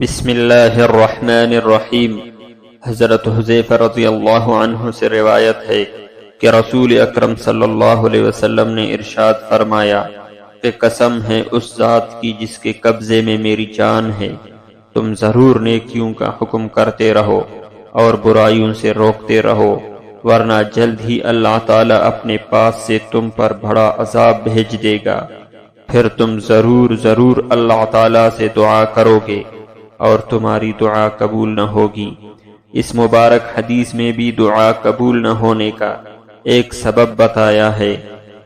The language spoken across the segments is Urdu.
بسم اللہ الرحمن الرحیم۔ حضرت حذیفہ رضی اللہ عنہ سے روایت ہے کہ رسول اکرم صلی اللہ علیہ وسلم نے ارشاد فرمایا کہ قسم ہے اس ذات کی جس کے قبضے میں میری جان ہے، تم ضرور نیکیوں کا حکم کرتے رہو اور برائیوں سے روکتے رہو، ورنہ جلد ہی اللہ تعالی اپنے پاس سے تم پر بڑا عذاب بھیج دے گا، پھر تم ضرور اللہ تعالی سے دعا کرو گے اور تمہاری دعا قبول نہ ہوگی۔ اس مبارک حدیث میں بھی دعا قبول نہ ہونے کا ایک سبب بتایا ہے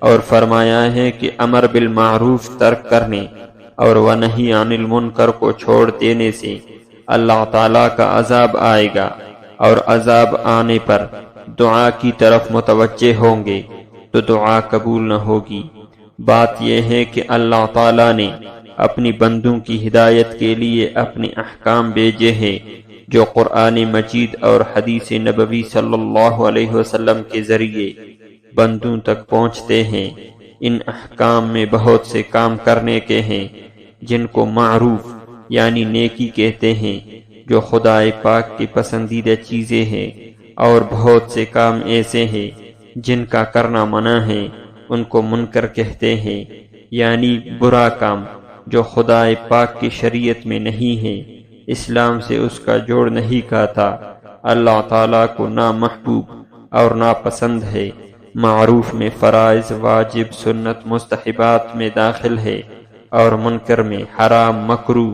اور فرمایا ہے کہ امر بالمعروف ترک کرنے اور ونہی عن المنکر کو چھوڑ دینے سے اللہ تعالیٰ کا عذاب آئے گا، اور عذاب آنے پر دعا کی طرف متوجہ ہوں گے تو دعا قبول نہ ہوگی۔ بات یہ ہے کہ اللہ تعالیٰ نے اپنی بندوں کی ہدایت کے لیے اپنے احکام بھیجے ہیں جو قرآن مجید اور حدیث نبوی صلی اللہ علیہ وسلم کے ذریعے بندوں تک پہنچتے ہیں۔ ان احکام میں بہت سے کام کرنے کے ہیں جن کو معروف یعنی نیکی کہتے ہیں، جو خدا پاک کی پسندیدہ چیزیں ہیں، اور بہت سے کام ایسے ہیں جن کا کرنا منع ہے، ان کو منکر کہتے ہیں، یعنی برا کام جو خدا پاک کی شریعت میں نہیں ہے، اسلام سے اس کا جوڑ نہیں کھاتا، اللہ تعالیٰ کو نامحبوب اور ناپسند ہے۔ معروف میں فرائض، واجب، سنت، مستحبات میں داخل ہے، اور منکر میں حرام، مکروہ،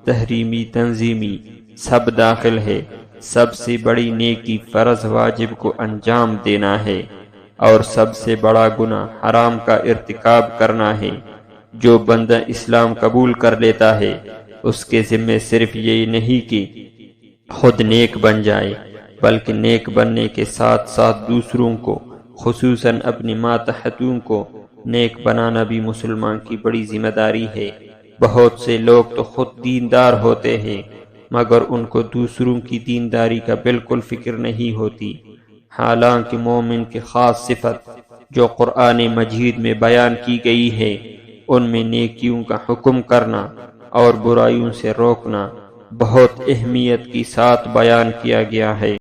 تحریمی، تنظیمی سب داخل ہے۔ سب سے بڑی نیکی فرض واجب کو انجام دینا ہے، اور سب سے بڑا گناہ حرام کا ارتکاب کرنا ہے۔ جو بندہ اسلام قبول کر لیتا ہے اس کے ذمہ صرف یہ نہیں کہ خود نیک بن جائے، بلکہ نیک بننے کے ساتھ ساتھ دوسروں کو، خصوصاً اپنی ماتحتوں کو نیک بنانا بھی مسلمان کی بڑی ذمہ داری ہے۔ بہت سے لوگ تو خود دیندار ہوتے ہیں مگر ان کو دوسروں کی دینداری کا بالکل فکر نہیں ہوتی، حالانکہ مومن کی خاص صفت جو قرآن مجید میں بیان کی گئی ہے ان میں نیکیوں کا حکم کرنا اور برائیوں سے روکنا بہت اہمیت کے ساتھ بیان کیا گیا ہے۔